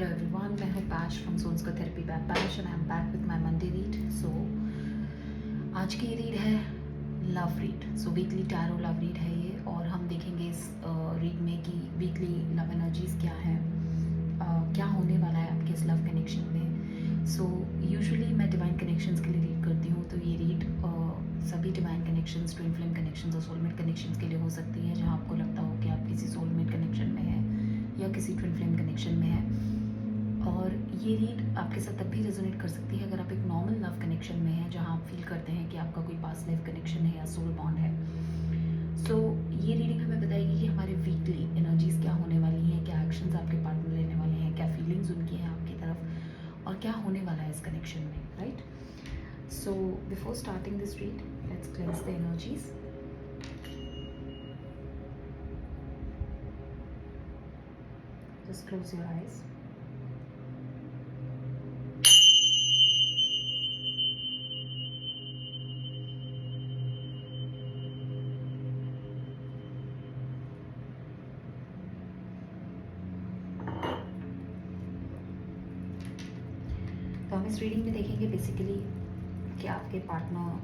Hello everyone, मैं हूँ Paish from सोल्सका therapy by Paish and I am back with my Monday read. So आज की रीड है love read. So weekly tarot love read है ये, और हम देखेंगे इस रीड में कि वीकली लव एनर्जीज क्या हैं, क्या होने वाला है आपके इस लव कनेक्शन में। सो यूजुअली मैं डिवाइन कनेक्शंस के लिए रीड करती हूँ, तो ये रीड सभी divine connections, twin flame connections और सोलमेट कनेक्शंस के लिए हो सकती है, जहाँ आपको लगता हो कि आप किसी सोलमेट कनेक्शन में हैं या किसी ट्विन फ्लेम कनेक्शन में है। और ये रीड आपके साथ तब भी रेजोनेट कर सकती है अगर आप एक नॉर्मल लव कनेक्शन में हैं, जहाँ आप फील करते हैं कि आपका कोई पास्ट लाइफ कनेक्शन है या सोल बॉन्ड है। सो ये रीडिंग हमें बताएगी कि हमारे वीकली एनर्जीज क्या होने वाली हैं, क्या एक्शंस आपके पार्टनर लेने वाले हैं, क्या फीलिंग्स उनकी हैं आपकी तरफ, और क्या होने वाला है इस कनेक्शन में, right. So before starting this read, let's cleanse the energies. Just close your eyes. तो हम इस रीडिंग में देखेंगे बेसिकली कि आपके पार्टनर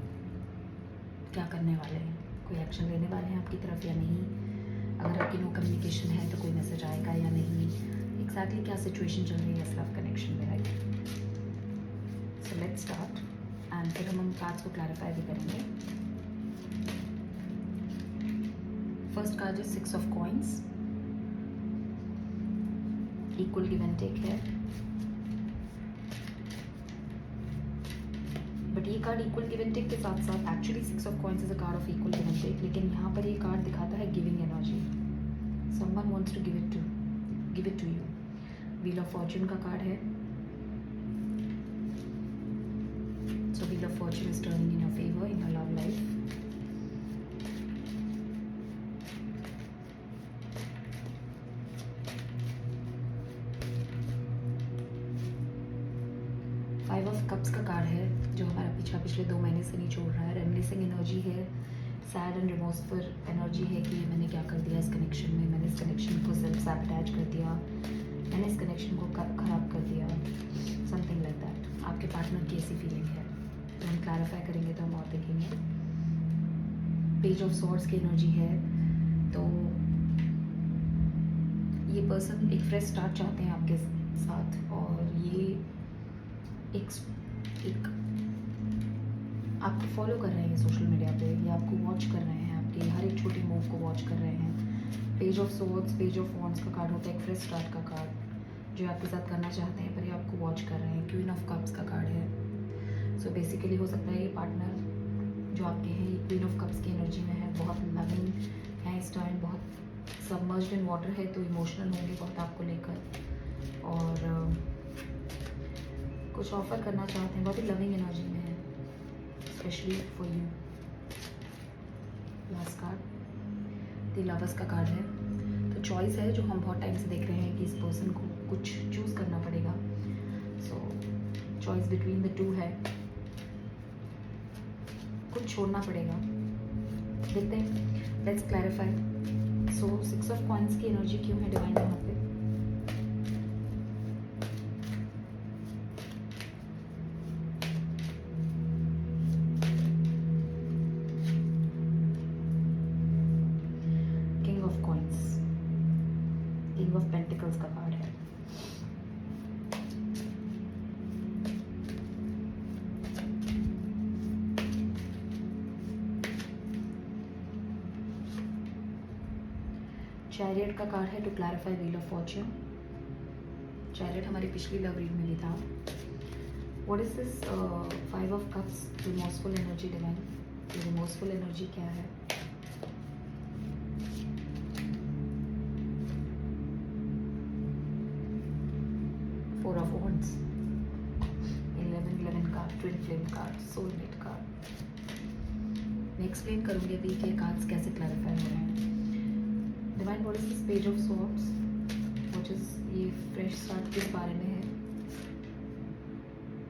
क्या करने वाले हैं, कोई एक्शन लेने वाले हैं आपकी तरफ या नहीं, अगर आपकी नो कम्युनिकेशन है तो कोई मैसेज आएगा या नहीं, एग्जैक्टली क्या सिचुएशन चल रही है इस लव कनेक्शन में, right. So let's start and फिर हम कार्ड्स को क्लैरिफाई भी करेंगे। फर्स्ट कार्ड है 6 of coins, equal give and take है, बट ये card equal give and take के साथ साथ actually 6 of coins is a card of equal give and take, लेकिन यहाँ पर ये कार्ड दिखाता है giving energy. Someone wants to give it to you. Wheel of fortune का कार्ड है, so wheel of fortune is turning in your favour in your love life. Five of cups का card है, जो हमारा पीछा पिछले 2 महीने से नहीं छोड़ रहा है। रेमिनिसिंग एनर्जी है, सैड एंड रिमोर्सफुल एनर्जी है कि मैंने क्या कर दिया इस कनेक्शन में, मैंने इस कनेक्शन को सेल्फ सैबोटेज कर दिया, मैंने इस कनेक्शन को खराब कर दिया, समथिंग लाइक दैट। आपके पार्टनर की ऐसी फीलिंग है, तो हम क्लैरिफाई करेंगे तो हम और देखेंगे। पेज ऑफ सॉर्ड्स की एनर्जी है, तो ये पर्सन एक फ्रेश स्टार्ट चाहते हैं आपके साथ, और ये एक आपको फॉलो कर रहे हैं सोशल मीडिया पे, या आपको वॉच कर रहे हैं, आपके हर एक छोटी मूव को वॉच कर रहे हैं। Page of swords, page of wands का कार्ड होता है एक फ्रेश स्टार्ट का कार्ड, जो आपके साथ करना चाहते हैं पर ये आपको वॉच कर रहे हैं। क्वीन ऑफ कप्स का कार्ड है, सो बेसिकली हो सकता है ये पार्टनर जो आपके हैं ये क्वीन ऑफ कप्स की एनर्जी में है, बहुत लविंग है इस टाइम, बहुत सबमर्ज्ड इन वाटर है, तो इमोशनल होंगे बहुत आपको लेकर, और कुछ ऑफर करना चाहते हैं, बहुत ही लविंग एनर्जी में है, specially for you. Last card the lovers का कार्ड है, तो चॉइस है जो हम बहुत टाइम से देख रहे हैं कि इस पर्सन को कुछ चूज करना पड़ेगा। So choice between the two है, कुछ छोड़ना पड़ेगा, देखते हैं, let's clarify. So 6 of coins की एनर्जी क्यों है डिवाइन यहाँ पे? किंग ऑफ पेंटिकल्स का कार्ड है, चैरियट का कार्ड है to clarify wheel of fortune. Chariot हमारी पिछली लव रीड में भी था। What is this 5 of cups, remorseful energy divine, remorseful energy क्या है? Four of wands, 11 card, twin flame card, soulmate card. मैं एक्सप्लेन करूंगी अभी कि कार्ड्स कैसे क्लैरिफाई हो रहे हैं। Divine what is this page of swords, which is ये फ्रेश स्टार्ट किस बारे में है?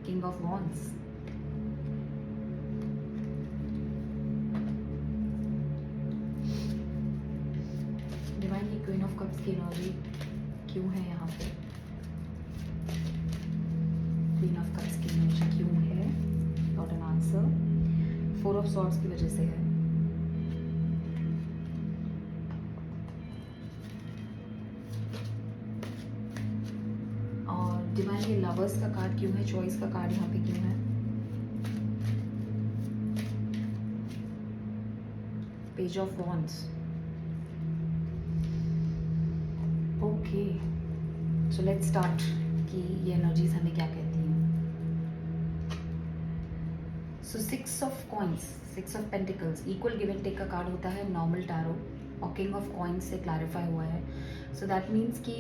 किंग ऑफ वॉन्ड्स, डिवाइन की क्वीन ऑफ कप्स की एनर्जी क्यों है यहाँ पे? 4 ऑफ सॉर्ड्स की वजह से है। और डिवाइन ये लवर्स का कार्ड क्यों है, चॉइस का कार्ड यहाँ पे क्यों है? Page of wands. Okay, so let's start कि ये एनर्जीज हमें क्या कहती हैं। So 6 of coins, 6 of pentacles, equal give and take का कार्ड होता है नॉर्मल टैरो, और किंग ऑफ कॉइंस से क्लैरिफाई हुआ है। सो दैट मीन्स कि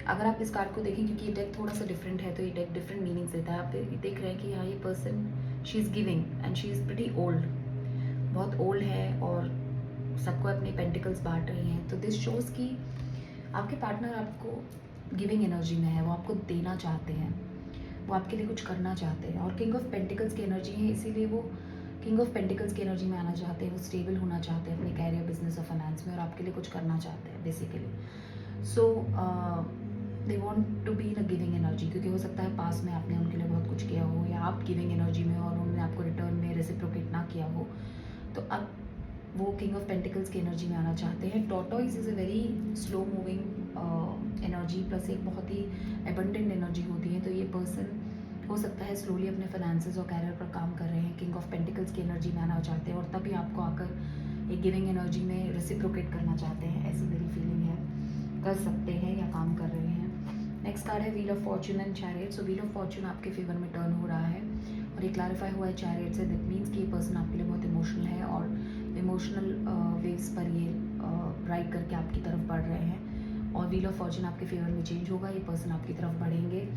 अगर आप इस कार्ड को देखें, क्योंकि ये डेक थोड़ा सा डिफरेंट है, तो ये डेक डिफरेंट मीनिंग्स देता है। आप देख रहे हैं कि हाँ, ये person she is giving and she is pretty old, बहुत ओल्ड है और सबको अपने पेंटिकल्स बांट रही हैं। तो दिस शोज़ कि आपके पार्टनर आपको गिविंग एनर्जी में है, वो आपको देना चाहते हैं, वो आपके लिए कुछ करना चाहते हैं। और किंग ऑफ पेंटिकल्स की एनर्जी है, इसीलिए वो किंग ऑफ पेंटिकल्स की एनर्जी में आना चाहते हैं। वो स्टेबल होना चाहते हैं अपने कैरियर, बिजनेस और फाइनेंस में, और आपके लिए कुछ करना चाहते हैं basically. So they want to be in a giving energy, क्योंकि हो सकता है पास में आपने उनके लिए बहुत कुछ किया हो, या आप गिविंग एनर्जी में और उन्होंने आपको रिटर्न में रेसिप्रोकेट ना किया हो। तो अब वो किंग ऑफ पेंटिकल्स की एनर्जी में आना चाहते हैं। Tortoise is a very slow moving energy, plus एक बहुत ही एबंडेंट एनर्जी होती है। तो ये पर्सन हो सकता है स्लोली अपने फाइनेंसेस और कैरियर पर काम कर रहे हैं, किंग ऑफ पेंटिकल्स की एनर्जी में आना चाहते हैं, और तभी आपको आकर एक गिविंग एनर्जी में रेसिप्रोकेट करना चाहते हैं, ऐसी मेरी फीलिंग है। कर सकते हैं या काम कर रहे हैं। नेक्स्ट कार्ड है wheel of Fortune and chariot. So wheel of Fortune आपके फेवर में टर्न हो रहा है, और ये क्लैरिफाई हुआ है चैरियट से। दैट मीन्स कि ये पर्सन आपके लिए बहुत इमोशनल है, और इमोशनल वेव्स पर ये राइड करके आपकी तरफ बढ़ रहे हैं। और व्हील ऑफ फॉर्चून आपके फेवर में चेंज होगा, ये पर्सन आपकी तरफ बढ़ेंगे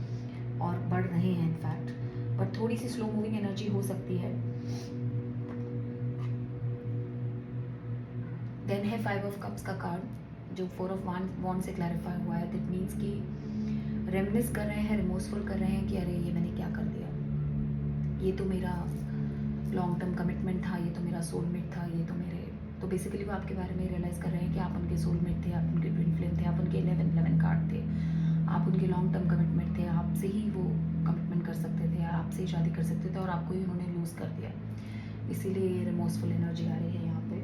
और बढ़ रहे हैं इनफैक्ट, बट थोड़ी सी स्लो मूविंग एनर्जी हो सकती है। देन है 5 ऑफ कप्स का कार्ड, जो 4 ऑफ वॉन्ड से क्लैरिफाई हुआ है। दैट मीन्स कि रेमिनिस कर रहे हैं, रिमोर्सफुल कर रहे हैं कि अरे ये मैंने क्या कर दिया, ये तो मेरा लॉन्ग टर्म कमिटमेंट था, ये तो मेरा सोलमेट था, ये तो मेरे, तो बेसिकली वो आपके बारे में रियलाइज़ कर रहे हैं कि आप उनके सोलमेट थे, आप उनके ट्विन फ्लेम थे, आप उनके 11 कार्ड थे, आप उनके लॉन्ग टर्म कमिटमेंट थे, आपसे ही वो कमिटमेंट कर सकते थे, आपसे ही शादी कर सकते थे, और आपको ही उन्होंने लूज़ कर दिया। इसीलिए ये रिमोर्सफुल एनर्जी आ रही है यहाँ पे।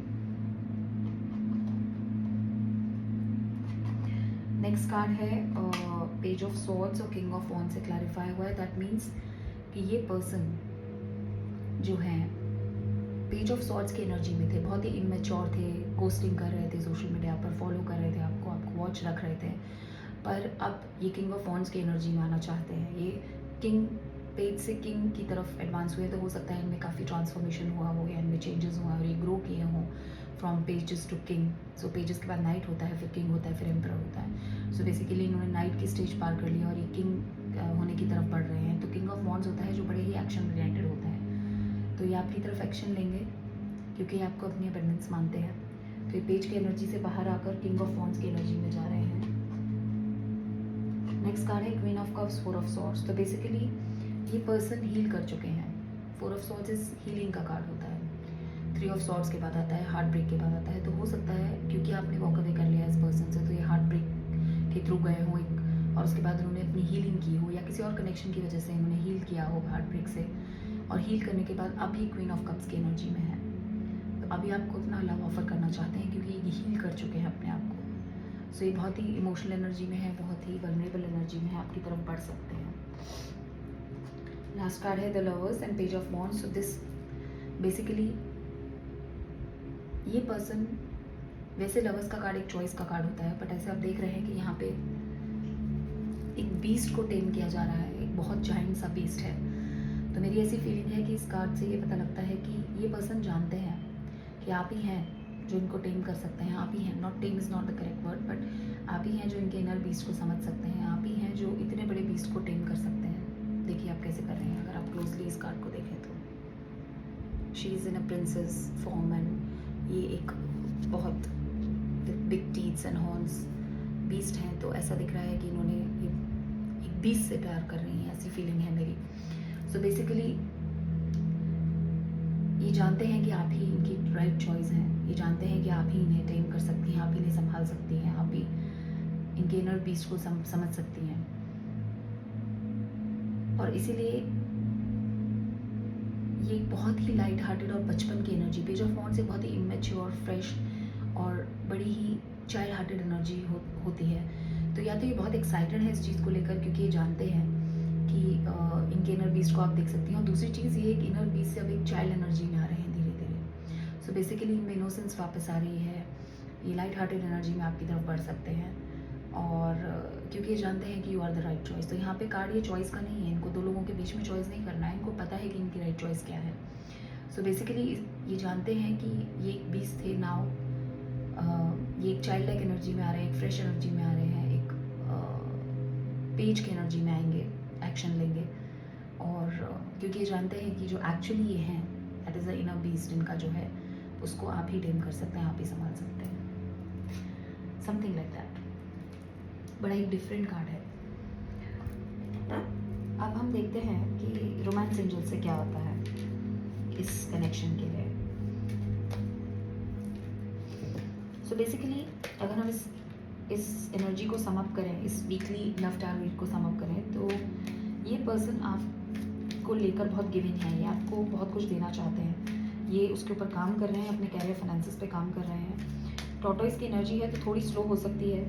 नेक्स्ट कार्ड है पेज ऑफ सॉर्ड्स और किंग ऑफ वॉन्ड से क्लैरिफाई हुआ है। दैट मीन्स कि ये पर्सन जो है पेज ऑफ सॉर्ड्स की एनर्जी में थे, बहुत ही इमेच्योर थे, गोस्टिंग कर रहे थे, सोशल मीडिया पर फॉलो कर रहे थे आपको वॉच रख रहे थे, पर अब ये किंग ऑफ वॉन्ड्स की एनर्जी में आना चाहते हैं। ये किंग पेज से किंग की तरफ एडवांस हुए, तो हो सकता है इनमें काफ़ी ट्रांसफॉर्मेशन हुआ हो, या इनमें चेंजेस हुआ और ये ग्रो किए हों from pages to king. So pages के बाद नाइट होता है, फिर किंग होता है, फिर एम्परर होता है। सो बेसिकली इन्होंने नाइट की स्टेज पार कर लिया और ये किंग होने की तरफ बढ़ रहे हैं। तो किंग ऑफ वॉन्ड्स होता है जो बड़े ही एक्शन ओरिएंटेड होता है, तो ये आपकी तरफ एक्शन लेंगे क्योंकि आपको अपनी अबंडेंस मानते हैं। तो ये पेज की एनर्जी से बाहर आकर किंग ऑफ वॉन्ड्स की एनर्जी में जा रहे हैं। नेक्स्ट कार्ड है queen of cups, 4 of swords. तो बेसिकली ये पर्सन हील कर चुके हैं। 4 ऑफ सॉर्ड्स इज हीलिंग का कार्ड होता है। 3 ऑफ सॉर्ड्स के बाद आता है हार्ट ब्रेक के बाद आता है। तो हो सकता है क्योंकि आपने वॉक अवे कर लिया इस पर्सन से, तो ये हार्ट ब्रेक के थ्रू गए हो एक, और उसके बाद उन्होंने अपनी हीलिंग की हो, या किसी और कनेक्शन की वजह से उन्होंने हील किया हो हार्ट ब्रेक से, और हील करने के बाद अभी क्वीन ऑफ कप्स की एनर्जी में है। तो अभी आपको अपना लव ऑफर करना चाहते हैं क्योंकि ये हील कर चुके हैं अपने आप को। सो ये बहुत ही इमोशनल एनर्जी में है, बहुत ही वल्नरेबल एनर्जी में है, आपकी तरफ बढ़ सकते हैं। लास्ट कार्ड है the lovers and page of wands. So this basically ये पर्सन, वैसे लवर्स का कार्ड एक चॉइस का कार्ड होता है, बट ऐसे आप देख रहे हैं कि यहाँ पे एक बीस्ट को टेम किया जा रहा है, एक बहुत जाइंट सा बीस्ट है। तो मेरी ऐसी फीलिंग है कि इस कार्ड से ये पता लगता है कि ये पर्सन जानते हैं कि आप ही हैं जो इनको टेम कर सकते हैं, आप ही हैं, not time is not the correct word, but आप ही हैं जो इनके इनर बीस्ट को समझ सकते हैं, आप ही हैं जो इतने बड़े बीस्ट को टेम कर सकते हैं। देखिए आप कैसे कर रहे हैं, अगर आप क्लोजली इस कार्ड को देखें तो she is in a princess form, and ये एक बहुत big teeths and horns beast हैं। तो ऐसा दिख रहा है कि इन्होंने एक बीस्ट से प्यार कर रही हैं, ऐसी फीलिंग है मेरी। सो बेसिकली ये जानते हैं कि आप ही इनकी राइट चॉइस हैं, ये जानते हैं कि आप ही इन्हें टेम कर सकती हैं, आप ही इन्हें संभाल सकती हैं, आप ही इनके इनर बीस्ट को समझ सकती हैं। और इसीलिए ये बहुत ही लाइट हार्टेड और बचपन की एनर्जी, पेज ऑफ वॉन्ड्स एक बहुत ही इमेच्योर, फ्रेश और बड़ी ही चाइल्ड हार्टेड एनर्जी होती है। तो या तो ये बहुत एक्साइटेड है इस चीज़ को लेकर क्योंकि ये जानते हैं कि इनके इनर बीस्ट को आप देख सकती हैं, और दूसरी चीज़ ये कि इनर बीस्ट से अब एक चाइल्ड एनर्जी में आ रहे हैं धीरे धीरे। सो बेसिकली इनमें इनोसेंस वापस आ रही है, ये लाइट हार्टेड एनर्जी में आपकी तरफ बढ़ सकते हैं, और क्योंकि ये जानते हैं कि you are the right choice. तो यहाँ पे कार्ड ये चॉइस का नहीं है, इनको दो लोगों के बीच में चॉइस नहीं करना है, इनको पता है कि इनकी राइट चॉइस क्या है। सो बेसिकली ये जानते हैं कि ये एक बीस्ट थे, नाउ ये एक चाइल्ड लाइक एनर्जी में आ रहे हैं, एक फ्रेश एनर्जी में आ रहे हैं, एक पेज की एनर्जी में आएंगे, एक्शन लेंगे, और क्योंकि ये जानते हैं कि जो एक्चुअली ये हैं, that is the inner beast, इनका जो है उसको आप ही टेम कर सकते हैं, आप ही संभाल सकते हैं, समथिंग लाइक दैट। बड़ा एक डिफरेंट कार्ड है। अब हम देखते हैं कि रोमांस एंजल से क्या होता है इस कनेक्शन के लिए। सो बेसिकली अगर हम इस एनर्जी को सम अप करें, इस वीकली लव टैरो रीड को सम अप करें, तो ये पर्सन आपको लेकर बहुत गिविंग है, ये आपको बहुत कुछ देना चाहते हैं, ये उसके ऊपर काम कर रहे हैं, अपने कैरियर फाइनेंसेस पे काम कर रहे हैं। टॉर्टोइस की एनर्जी है तो थोड़ी स्लो हो सकती है,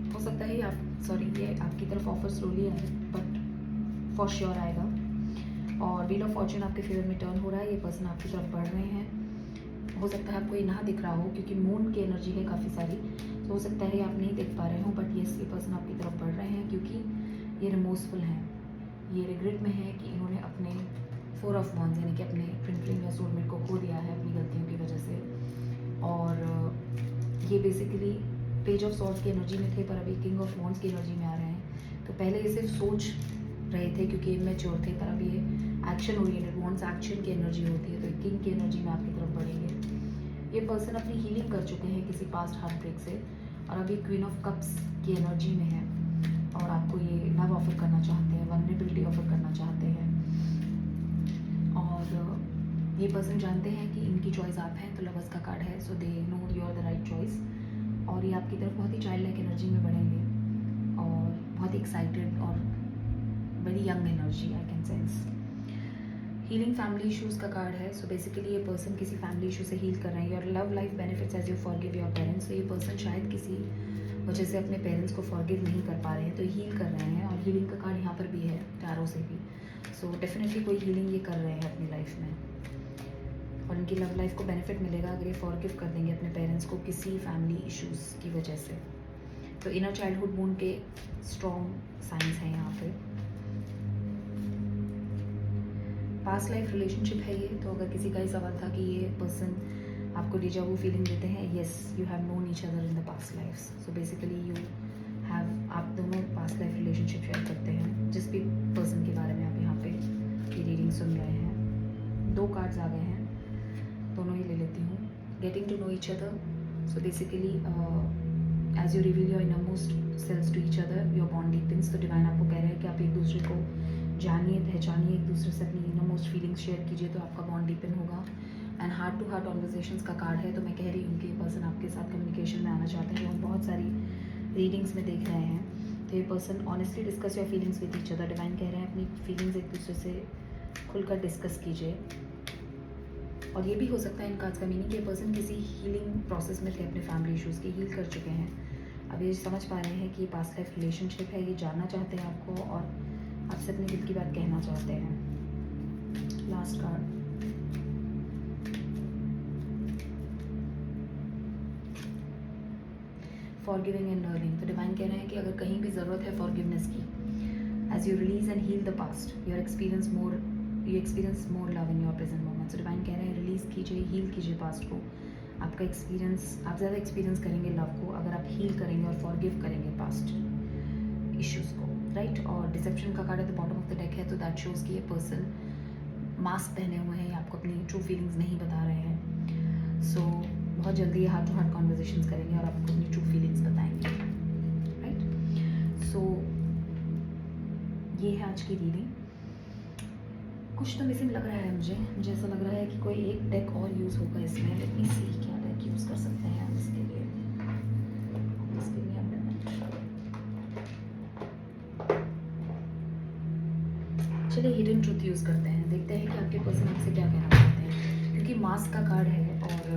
हो सकता है ये आपकी तरफ ऑफर स्लोली आए, बट फॉर श्योर आएगा। और व्हील ऑफ फॉर्चून आपके फेवर में टर्न हो रहा है, ये पर्सन आपकी तरफ बढ़ रहे हैं। हो सकता है आपको ये ना दिख रहा हो क्योंकि मून की एनर्जी है काफ़ी सारी, तो हो सकता है आप नहीं देख पा रहे हो, बट ये पर्सन आपकी तरफ बढ़ रहे हैं क्योंकि ये रिमोर्सफुल हैं, ये रिग्रेट में है कि इन्होंने अपने 4 ऑफ वॉन्ड्स यानी कि अपने ट्विन फ्लेम या सोलमेट को खो दिया है अपनी गलतियों की वजह से। और ये बेसिकली पेज ऑफ सॉर्ड्स की एनर्जी में थे, पर अभी किंग ऑफ वॉन्ड्स की एनर्जी में आ रहे हैं। तो पहले ये सिर्फ सोच रहे थे क्योंकि इमेच्योर थे, पर अब ये एक्शन ओरिएंटेड, वॉन्ड्स एक्शन की एनर्जी होती है, तो किंग की एनर्जी में आपकी तरफ बढ़ेंगे। ये पर्सन अपनी हीलिंग कर चुके हैं किसी पास्ट हार्ट ब्रेक से, और अभी क्वीन ऑफ कप्स की एनर्जी में है, और आपको ये लव ऑफर करना चाहते हैं, वल्नरेबिलिटी ऑफर करना चाहते हैं। और ये पर्सन जानते हैं कि इनकी चॉइस आप हैं, तो लवर्स का कार्ड है, so they know you are the right choice. और ये आपकी तरफ बहुत ही चाइल्ड लाइक एनर्जी में बढ़ेंगे, और बहुत ही एक्साइटेड और बड़ी young energy I can sense. Healing family issues का कार्ड है, सो बेसिकली ये पर्सन किसी फैमिली इशू से हील कर रहे हैं। Your love life benefits as you forgive your parents. तो ये पर्सन शायद किसी वजह से अपने पेरेंट्स को फॉरगिव नहीं कर पा रहे हैं, तो हील कर रहे हैं, और हीलिंग का कार्ड यहाँ पर भी है टैरो से भी। सो डेफिनेटली कोई हीलिंग ये कर रहे हैं अपनी लाइफ में, और इनकी लव लाइफ को बेनिफिट मिलेगा अगर ये फॉरगिव कर देंगे अपने पेरेंट्स को किसी फैमिली इश्यूज़ की वजह से। तो इनर चाइल्डहुड वुंड के स्ट्रॉन्ग साइंस हैं यहाँ पे। पास्ट लाइफ रिलेशनशिप है ये, तो अगर किसी का ये सवाल था कि ये पर्सन आपको डेजा वू फीलिंग देते हैं, yes you have known each other in the past lives. So basically you have, आप दोनों पास्ट लाइफ रिलेशनशिप शेयर करते हैं, जिस भी पर्सन के बारे में आप यहाँ पे ये रीडिंग सुन रहे हैं। 2 कार्ड्स आ गए हैं, दोनों ही ले लेती हूँ। Getting to know each other, so basically as you reveal your innermost selves to each other your bond deepens. तो डिवाइन आपको कह रहे हैं कि आप एक दूसरे को जानिए, पहचानिए, एक दूसरे से अपनी इनरमोस्ट फीलिंग्स शेयर कीजिए, तो आपका बॉन्ड डीपन होगा। And heart to heart conversations का कार्ड है, तो मैं कह रही हूँ कि ये पर्सन आपके साथ कम्युनिकेशन में आना चाहते हैं, जो हम बहुत सारी रीडिंग्स में देख रहे हैं। तो ये person honestly discuss your feelings with each other. Divine कह रहे हैं अपनी फीलिंग्स एक दूसरे से खुलकर डिस्कस कीजिए। और ये भी हो सकता है इन कार्ड्स का मीनिंग कि ये पर्सन किसी हीलिंग प्रोसेस में थे, अपने फैमिली इशूज़ की हील कर चुके हैं। अब ये समझ पा रहे हैं कि ये पास्ट लाइफ रिलेशनशिप है, ये जानना चाहते हैं आपको, और आपसे अपने दिल की बात कहना चाहते हैं। Last card, forgiving and learning. तो डिवाइन कह रहे हैं कि अगर कहीं भी ज़रूरत है फॉरगिवनेस की, as you release and heal the past, you experience more love in your present moment. तो डिवाइन कह रहे हैं रिलीज़ कीजिए, हील कीजिए पास्ट को। आपका एक्सपीरियंस, आप ज़्यादा एक्सपीरियंस करेंगे लव को अगर आप हील करेंगे और फॉरगिव करेंगे पास्ट इश्यूज़ को, राइट। और डिसेप्शन का card at the bottom of the deck है, तो दैट शोज़ कि ये पर्सन मास्क पहने हुए हैं, आपको अपनी ट्रू फीलिंग्स नहीं बता रहे हैं। सो बहुत जल्दी ये हार्ट टू हार्ट कॉन्वर्जेशंस करेंगे और आपको अपनी ट्रू फीलिंग्स बताएंगे, राइट। सो ये है आज की रीडिंग। कुछ तो मिसिंग लग रहा है मुझे ऐसा लग रहा है कि कोई एक डेक और यूज़ होगा इसमें। लेट मी सी क्या डेक यूज़ कर सकते हैं हम इसके लिए। चलिए हिडन ट्रूथ यूज़ करते हैं, देखते हैं कि आपके पर्सन आपसे क्या कहना चाहते हैं, क्योंकि मास्क का कार्ड है और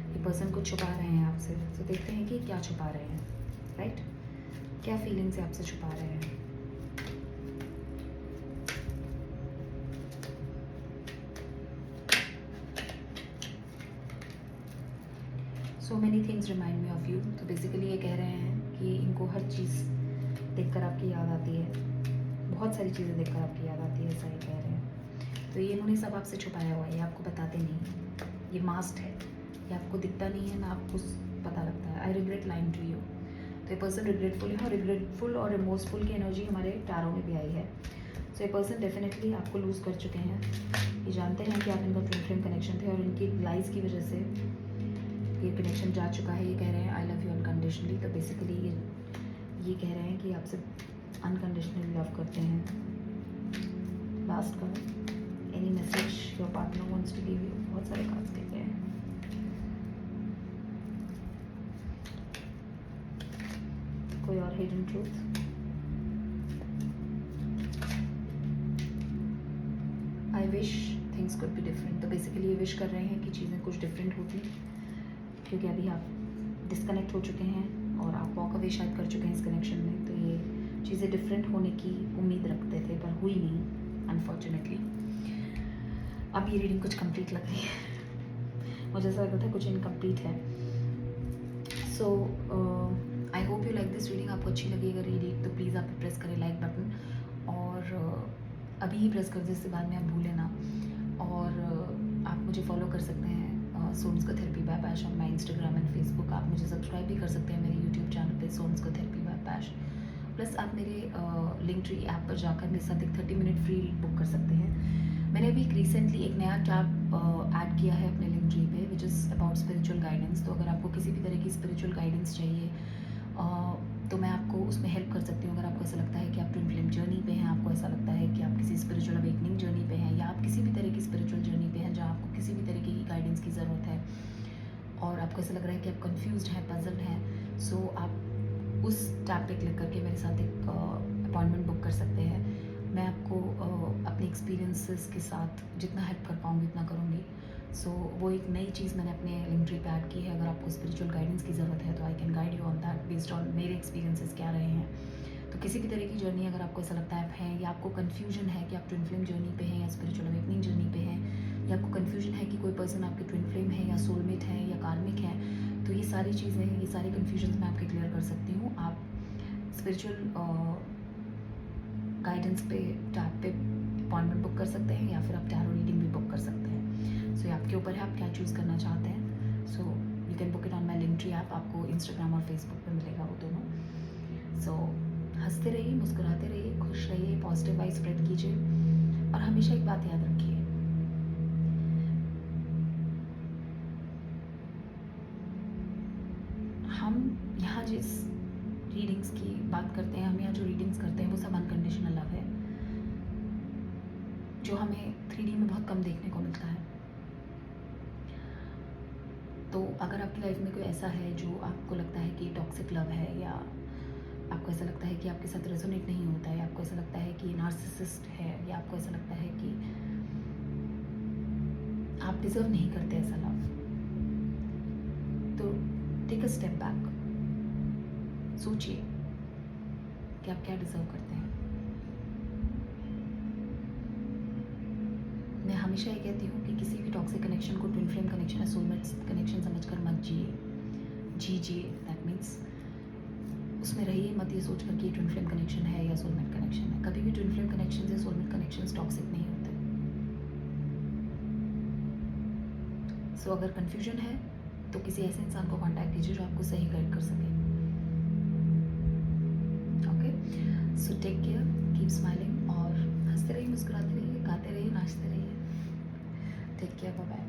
ये पर्सन कुछ छुपा रहे हैं आपसे। तो देखते हैं कि क्या छुपा रहे हैं, राइट? क्या फीलिंग्स आपसे छुपा रहे हैं। So many things remind me of you. तो बेसिकली ये कह रहे हैं कि इनको हर चीज़ देखकर आपकी याद आती है, बहुत सारी चीज़ें देखकर आपकी याद आती है, ऐसा ये कह रहे हैं। तो ये इन्होंने सब आपसे छुपाया हुआ है, ये आपको बताते नहीं। ये मास्क है, ये आपको दिखता नहीं है ना, आपको पता लगता है। I regret lying to you. तो ये पर्सन रिग्रेटफुल है, और रिग्रेटफुल और रिमोर्सफुल की एनर्जी हमारे टैरो में भी आई है। सो ये पर्सन डेफिनेटली आपको लूज़ कर चुके हैं। ये जानते हैं कि आप इनका ट्विन फ्लेम कनेक्शन थे, और इनकी लाइज की वजह से ये कनेक्शन जा चुका है। ये कह रहे हैं आई लव यू अनकंडीशनली। तो बेसिकली ये कह रहे हैं कि आपसे अनकंडीशनली लव करते हैं। Last card, any message your partner wants to give you. बहुत सारे कार्ड्स देते हैं। कोई और hidden truth, I wish things could be different. तो बेसिकली ये विश कर रहे हैं कि चीज़ें कुछ डिफरेंट होती, क्योंकि अभी आप डिस्कनेक्ट हो चुके हैं और आप वॉक अवे शायद कर चुके हैं इस कनेक्शन में। तो ये चीज़ें डिफरेंट होने की उम्मीद रखते थे, पर हुई नहीं अनफॉर्चुनेटली। अब ये रीडिंग कुछ कंप्लीट लग रही है, मुझे ऐसा लग रहा था कुछ इनकम्प्लीट है। So I hope you like this reading. आपको अच्छी लगी अगर ये रीड, तो प्लीज़ आप प्रेस करें लाइक बटन, और अभी ही प्रेस कर दें, इसके बाद में आप भूलें ना। और आप मुझे फॉलो कर सकते हैं सोन्स को थेरेपी बाय पैश on my Instagram and Facebook. आप मुझे सब्सक्राइब भी कर सकते हैं मेरे यूट्यूब चैनल पे सोन्स को थेरेपी बाय पैश। प्लस आप मेरे लिंक ट्री ऐप पर जाकर मेरे साथ एक 30 मिनट फ्री रीड बुक कर सकते हैं। मैंने अभी रिसेंटली एक नया टैब ऐड किया है अपने लिंक ट्री पे, which is about spiritual guidance. तो अगर आपको किसी भी तरह की स्पिरिचुअल गाइडेंस चाहिए तो मैं आपको उसमें हेल्प कर सकती हूँ। अगर आपको ऐसा लगता है कि आप ट्विन फ्लेम जर्नी पे हैं, आपको ऐसा लगता है कि आप किसी स्पिरिचुअल अवेकनिंग जर्नी पे हैं, या आप किसी भी तरह की स्पिरिचुअल जर्नी पे हैं जहाँ आपको किसी भी तरीके की गाइडेंस की ज़रूरत है, और आपको ऐसा लग रहा है कि आप कंफ्यूज्ड हैं, पजल्ड हैं, सो आप उस टैब पे क्लिक करके मेरे साथ एक अपॉइंटमेंट बुक कर सकते हैं। मैं आपको अपने एक्सपीरियंसेस के साथ जितना हेल्प कर पाऊँगी उतना करूँगी। सो वो एक नई चीज़ मैंने अपने लिंक ट्री पे ऐड की है। अगर आपको स्पिरिचुअल गाइडेंस की ज़रूरत है तो I can guide you on that based on मेरे एक्सपीरियंसेस क्या रहे हैं। तो किसी भी तरह की जर्नी अगर आपको ऐसा लगता है आप हैं, या आपको कन्फ्यूजन है कि आप ट्विन फ्लेम जर्नी पे हैं या स्पिरिचुअल अवेकनिंग जर्नी पे हैं, या आपको कन्फ्यूजन है कि कोई पर्सन आपके ट्विन फ्लेम है या सोलमेट है या कार्मिक है, तो ये सारी चीज़ें, ये सारी कन्फ्यूजन मैं आपके क्लियर कर सकती हूँ। आप स्पिरिचुअल गाइडेंस पे टैब पे अपॉइंटमेंट बुक कर सकते हैं, या फिर आप टैरो रीडिंग भी बुक कर सकते हैं। सो ये आपके ऊपर है, आप क्या चूज़ करना चाहते हैं। So you can book it on my link tree app. आपको इंस्टाग्राम और फेसबुक पे मिलेगा वो दोनों। सो हंसते रहिए, मुस्कुराते रहिए, खुश रहिए, पॉजिटिव वाइब स्प्रेड कीजिए, और हमेशा एक बात याद रखिए, हम यहाँ जिस रीडिंग्स की बात करते हैं, हम यहाँ जो रीडिंग्स करते हैं वो सब अनकंडीशनल लव है, जो हमें 3D में बहुत कम देखने को मिलता है। तो अगर आपकी लाइफ में कोई ऐसा है जो आपको लगता है कि टॉक्सिक लव है, या आपको ऐसा लगता है कि आपके साथ रेजोनेट नहीं होता है, आपको ऐसा लगता है कि नार्सिसिस्ट है, या आपको ऐसा लगता है कि आप डिज़र्व नहीं करते ऐसा लव, तो टेक अ स्टेप बैक, सोचिए कि आप क्या डिज़र्व करते हैं। मैं हमेशा ये कहती हूँ कि किसी भी टॉक्सिक कनेक्शन को ट्विन फ्लेम कनेक्शन या सोलमेट कनेक्शन समझकर मत जीजिए। दैट मीन्स उसमें रहिए मत ये सोच कर कि ट्विन फ्लेम कनेक्शन है या सोलमेट कनेक्शन है। कभी भी ट्विन फ्लेम कनेक्शन या सोलमेट कनेक्शन टॉक्सिक नहीं होते। सो अगर कन्फ्यूजन है तो किसी ऐसे इंसान को कांटेक्ट कीजिए जो आपको सही गाइड कर सके। Okay, so take care, keep smiling, और हंसते रहिए, मुस्कुराते रहिए, गाते रहिए, नाचते रहिए। Take care, bye bye.